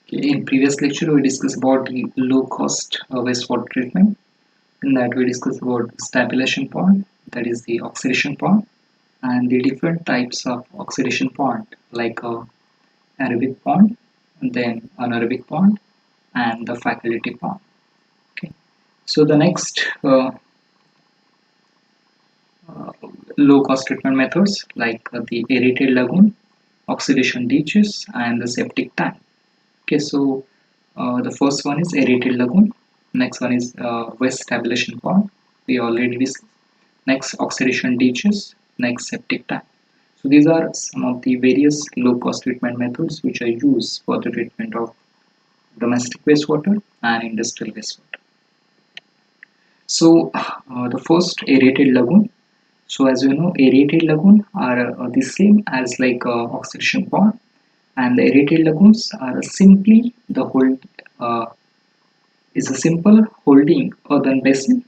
Okay, in previous lecture, we discussed about the low-cost wastewater treatment. In that, we discussed about stabilization pond, that is the oxidation pond, and the different types of oxidation pond, like aerobic pond, and then anaerobic pond, and the faculty pond. Okay, so the next low-cost treatment methods, like the aerated lagoon, oxidation ditches, and the septic tank. Okay, so the first one is aerated lagoon. Next one is waste stabilization pond. We already discussed. Next, oxidation ditches. Next, septic tank. So these are some of the various low-cost treatment methods which are used for the treatment of domestic wastewater and industrial wastewater. So the first aerated lagoon. So as you know, aerated lagoon are the same as like oxidation pond, and the aerated lagoons are simply the whole is a simple holding earthen basin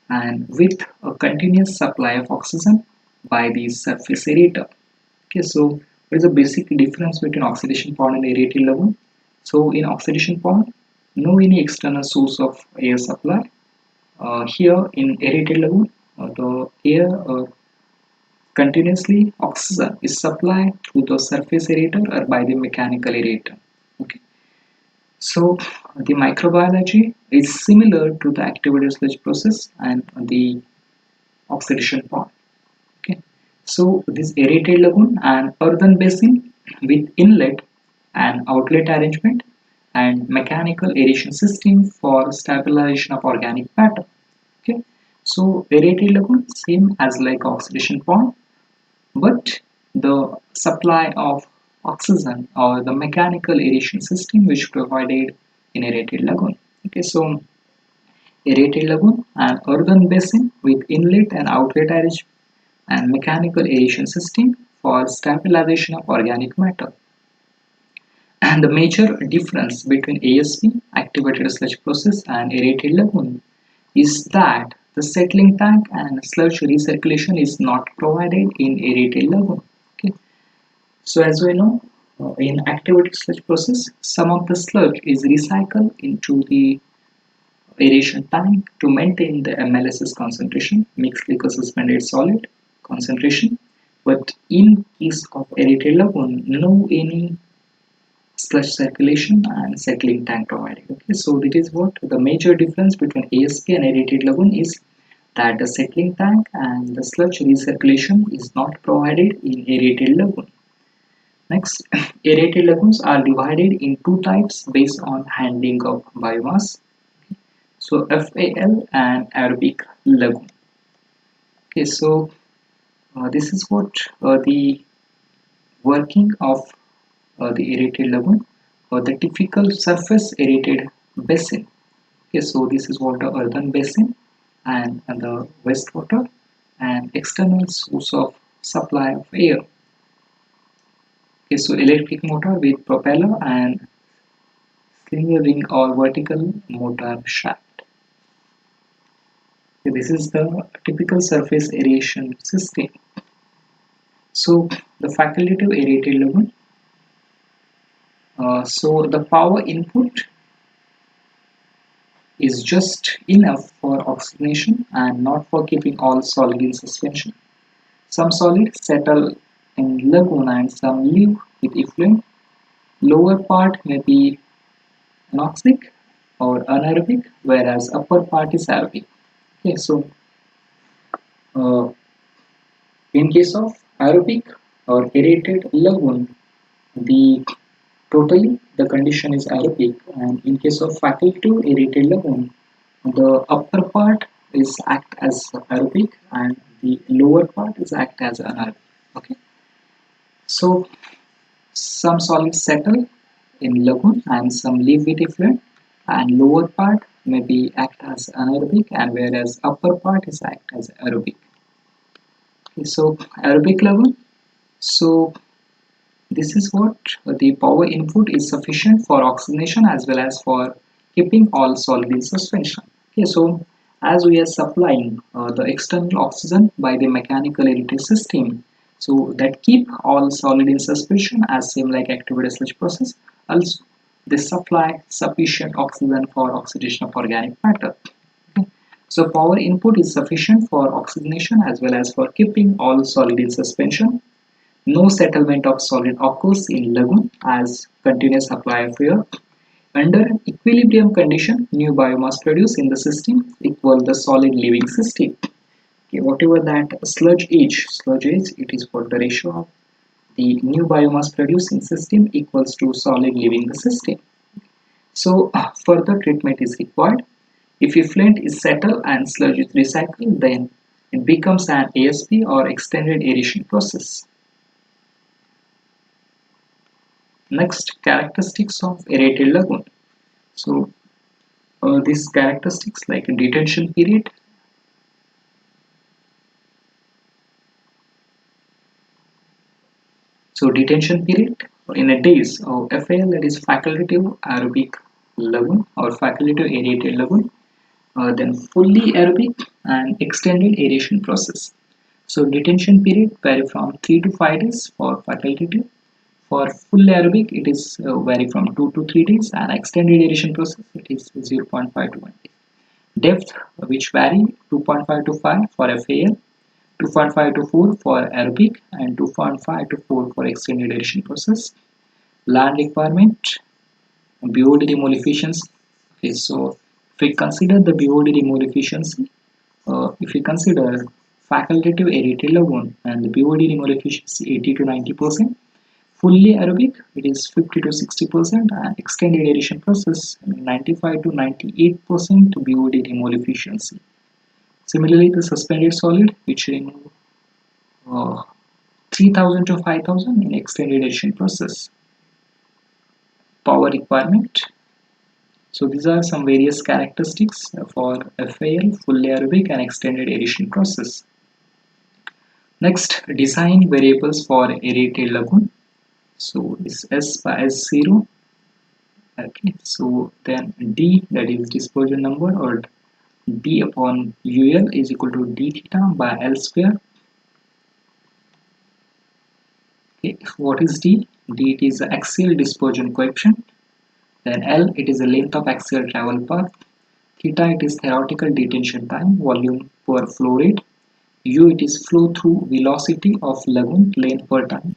and with a continuous supply of oxygen by the surface aerator. Okay, so what is the basic difference between oxidation pond and aerated lagoon? So in oxidation pond, no any external source of air supply. Here in aerated lagoon, the air continuously oxygen is supplied through the surface aerator or by the mechanical aerator. Okay. So the microbiology is similar to the activated sludge process and the oxidation pond. Okay. So this aerated lagoon and earthen basin with inlet and outlet arrangement and mechanical aeration system for stabilization of organic matter. Okay. So aerated lagoon same as like oxidation pond, but the supply of oxygen or the mechanical aeration system which provided in aerated lagoon. Okay, so aerated lagoon an earthen basin with inlet and outlet arrangement and mechanical aeration system for stabilization of organic matter. And the major difference between ASP activated sludge process and aerated lagoon is that the settling tank and sludge recirculation is not provided in aerated lagoon. Okay. So as we know, in activated sludge process, some of the sludge is recycled into the aeration tank to maintain the MLSS concentration, mixed liquor suspended solid concentration. But in case of aerated lagoon, no any sludge circulation and settling tank provided. Okay, so that is what the major difference between ASP and aerated lagoon is, that the settling tank and the sludge recirculation is not provided in aerated lagoon. Next, aerated lagoons are divided in two types based on handling of biomass. So FAL and aerobic lagoon. Okay, so this is what the working of the aerated lagoon or the typical surface aerated basin. Okay, so this is what the earthen basin and the wastewater and external source of supply of air. Okay, so electric motor with propeller and slinger ring or vertical motor shaft. Okay, this is the typical surface aeration system. So the facultative aerated lagoon. So the power input is just enough for oxygenation and not for keeping all solid in suspension. Some solids settle in lagoon and some live with effluent. Lower part may be anoxic or anaerobic, whereas upper part is aerobic. Okay, so uh, in case of aerobic or aerated lagoon, the totally the condition is aerobic, and in case of facultative aerated lagoon, the upper part is act as aerobic and the lower part is act as anaerobic. Okay, so some solids settle in lagoon and some live with effluent, and lower part may be act as anaerobic and whereas upper part is act as aerobic. Okay, so aerobic lagoon. So this is what the power input is sufficient for oxygenation as well as for keeping all solid in suspension. Okay, so as we are supplying the external oxygen by the mechanical aerated system, so that keep all solid in suspension as same like activated sludge process. Also, They supply sufficient oxygen for oxidation of organic matter. Okay. So power input is sufficient for oxygenation as well as for keeping all solid in suspension. No settlement of solid occurs in lagoon as continuous supply of air. Under equilibrium condition, new biomass produced in the system equal the solid living system. Okay, whatever that sludge is, it is for the ratio of the new biomass produced in system equals to solid leaving the system. So further treatment is required. If effluent is settled and sludge is recycled, then it becomes an ASP or extended aeration process. Next, characteristics of aerated lagoon. So these characteristics like detention period. So detention period in a days of FAL, that is facultative aerobic lagoon or facultative aerated lagoon, then fully aerobic and extended aeration process. So detention period vary from 3 to 5 days for facultative. For full aerobic, it is vary from 2 to 3 days, and extended aeration process it is 0.5 to 1 day. Depth which vary 2.5 to 5 for FAL, 2.5 to 4 for aerobic, and 2.5 to 4 for extended aeration process. Land requirement, BOD removal efficiency. Okay, so if we consider the BOD removal efficiency, if we consider facultative aerated lagoon and the BOD removal efficiency 80 to 90%, fully aerobic it is 50 to 60%, and extended aeration process 95 to 98% BOD removal efficiency. Similarly, the suspended solid which remove 3000 to 5000 in extended aeration process. Power requirement. So these are some various characteristics for FAL, fully aerobic and extended aeration process. Next, design variables for aerated lagoon. So this S by S0. Okay, so then D, that is dispersion number, or D upon UL is equal to D theta by L square. Okay, what is D? D, it is the axial dispersion coefficient. Then L, it is the length of axial travel path. Theta, it is theoretical detention time, volume per flow rate. U, it is flow through velocity of lagoon length per time.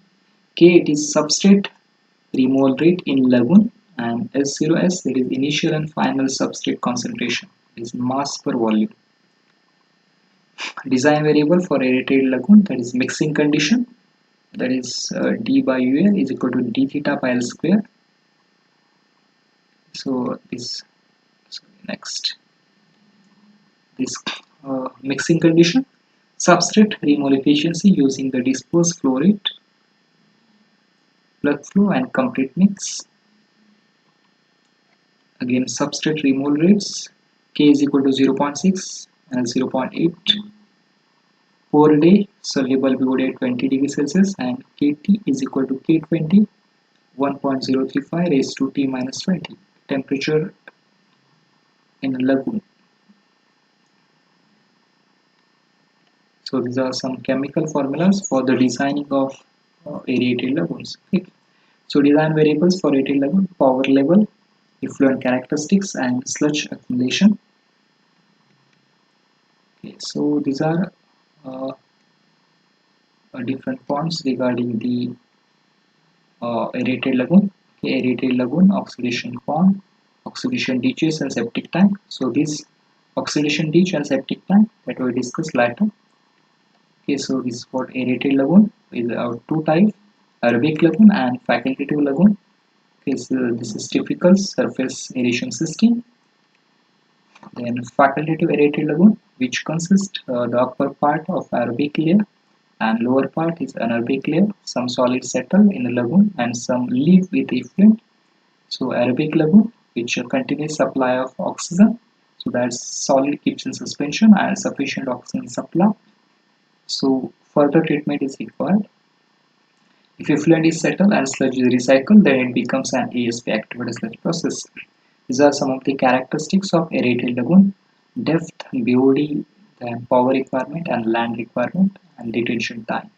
K, it is substrate removal rate in lagoon, and S0S, that is initial and final substrate concentration, is mass per volume. Design variable for aerated lagoon, that is mixing condition, that is D by UL is equal to D theta by L square. So next, this mixing condition, substrate removal efficiency using the dispersed flow rate, plug flow and complete mix. Again, substrate removal rates, K is equal to 0.6 and 0.8 per day, soluble BOD at 20 degrees Celsius, and KT is equal to K20 1.035 raised to T minus 20 temperature in a lagoon. So these are some chemical formulas for the designing of aerated lagoons. Okay. So design variables for aerated lagoon: power level, effluent characteristics, and sludge accumulation. Okay, so these are different points regarding the aerated lagoon. Okay, aerated lagoon, oxidation pond, oxidation ditches, and septic tank. So this oxidation ditch and septic tank that we discussed later. Okay, so this is what aerated lagoon is two types: aerobic lagoon and facultative lagoon. Okay, so this is typical surface aeration system. Then facultative aerated lagoon, which consists the upper part of aerobic layer and lower part is anaerobic layer. Some solids settle in the lagoon and some leave with effluent. So aerobic lagoon, which a continuous supply of oxygen. So that solid keeps in suspension and sufficient oxygen supply. So further treatment is required. If effluent is settled and sludge is recycled, then it becomes an ASP, activated sludge process. These are some of the characteristics of aerated lagoon: depth, BOD, then power requirement and land requirement, and detention time.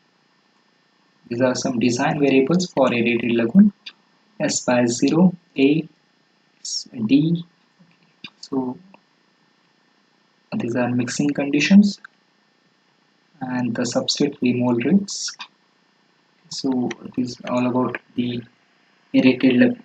These are some design variables for aerated lagoon: S by 0, A, D. So these are mixing conditions and the substrate V-mole rates. So it is all about the aerated